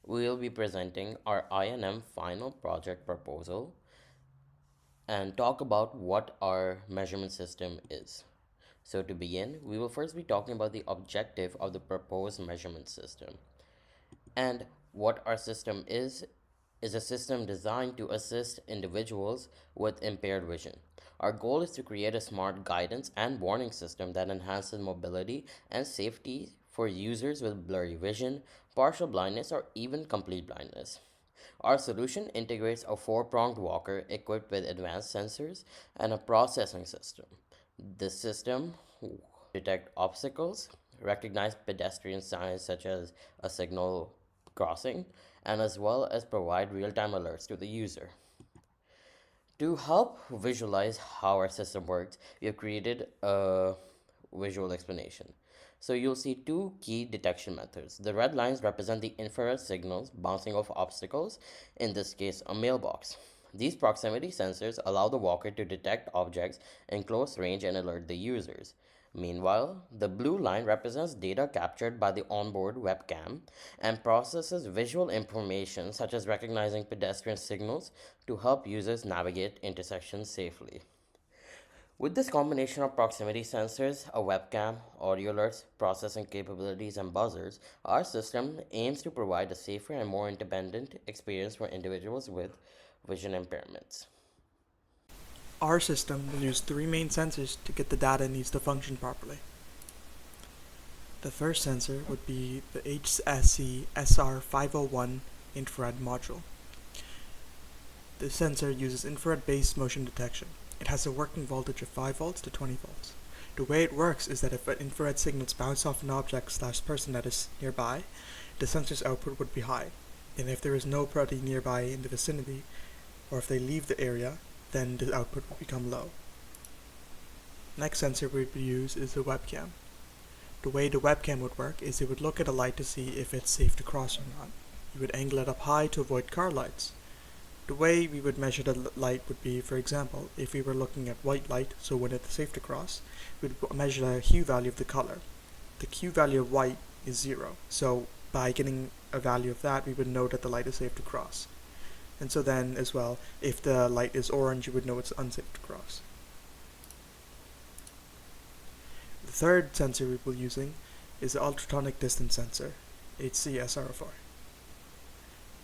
we will be presenting our INM final project proposal and talk about what our measurement system is. So to begin, we will first be talking about the objective of the proposed measurement system. And what our system is a system designed to assist individuals with impaired vision. Our goal is to create a smart guidance and warning system that enhances mobility and safety for users with blurry vision, partial blindness, or even complete blindness. Our solution integrates a four-pronged walker equipped with advanced sensors and a processing system. This system detect obstacles, recognize pedestrian signs such as a signal crossing, and as well as provide real-time alerts to the user. To help visualize how our system works, we have created a visual explanation. So you'll see two key detection methods. The red lines represent the infrared signals bouncing off obstacles, in this case, a mailbox. These proximity sensors allow the walker to detect objects in close range and alert the users. Meanwhile, the blue line represents data captured by the onboard webcam and processes visual information such as recognizing pedestrian signals to help users navigate intersections safely. With this combination of proximity sensors, a webcam, audio alerts, processing capabilities, and buzzers, our system aims to provide a safer and more independent experience for individuals with vision impairments. Our system will use three main sensors to get the data it needs to function properly. The first sensor would be the HSC SR501 infrared module. This sensor uses infrared-based motion detection. It has a working voltage of 5 volts to 20 volts. The way it works is that if infrared signals bounce off an object/person that is nearby, the sensor's output would be high. And if there is nobody nearby in the vicinity, or if they leave the area, then the output will become low. Next sensor we would use is the webcam. The way the webcam would work is it would look at a light to see if it's safe to cross or not. You would angle it up high to avoid car lights. The way we would measure the light would be, for example, if we were looking at white light, so when it's safe to cross, we would measure the hue value of the color. The hue value of white is 0, so by getting a value of that, we would know that the light is safe to cross. And so then, as well, if the light is orange, you would know it's unsafe to cross. The third sensor we will be using is the ultrasonic distance sensor, HCSRFR.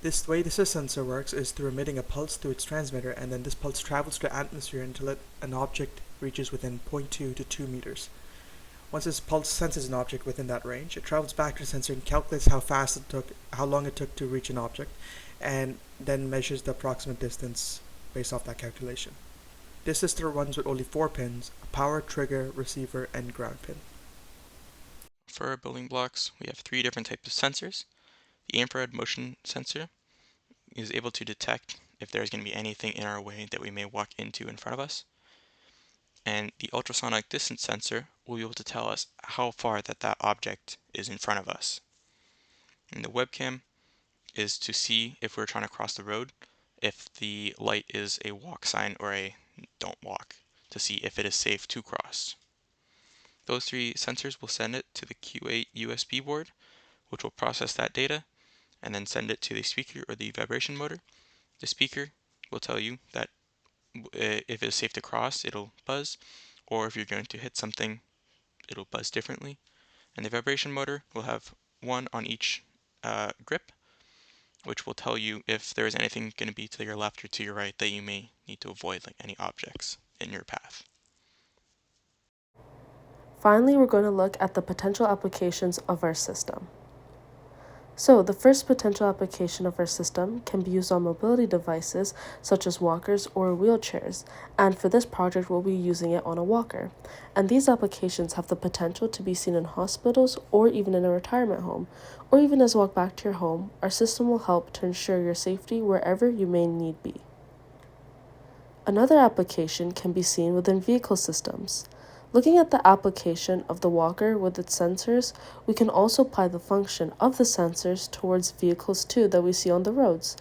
This way the sensor works is through emitting a pulse through its transmitter, and then this pulse travels through the atmosphere until an object reaches within 0.2 to 2 meters. Once this pulse senses an object within that range, it travels back to the sensor and calculates how long it took to reach an object, and then measures the approximate distance based off that calculation. This system runs with only 4 pins: a power, trigger, receiver, and ground pin. For our building blocks, we have 3 different types of sensors. The infrared motion sensor is able to detect if there's going to be anything in our way that we may walk into in front of us. And the ultrasonic distance sensor will be able to tell us how far that object is in front of us. And the webcam is to see if we're trying to cross the road, if the light is a walk sign or a don't walk, to see if it is safe to cross. Those 3 sensors will send it to the Q8 USB board, which will process that data and then send it to the speaker or the vibration motor. The speaker will tell you that if it is safe to cross, it'll buzz, or if you're going to hit something, it'll buzz differently. And the vibration motor will have one on each grip, which will tell you if there is anything going to be to your left or to your right that you may need to avoid, like any objects in your path. Finally, we're going to look at the potential applications of our system. So, the first potential application of our system can be used on mobility devices such as walkers or wheelchairs, and for this project we'll be using it on a walker. And these applications have the potential to be seen in hospitals or even in a retirement home, or even as you walk back to your home. Our system will help to ensure your safety wherever you may need be. Another application can be seen within vehicle systems. Looking at the application of the walker with its sensors, we can also apply the function of the sensors towards vehicles too that we see on the roads.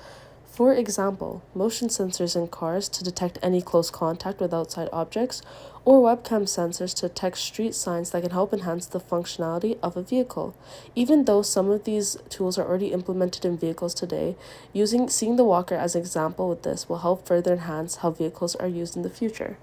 For example, motion sensors in cars to detect any close contact with outside objects, or webcam sensors to detect street signs that can help enhance the functionality of a vehicle. Even though some of these tools are already implemented in vehicles today, seeing the walker as an example with this will help further enhance how vehicles are used in the future.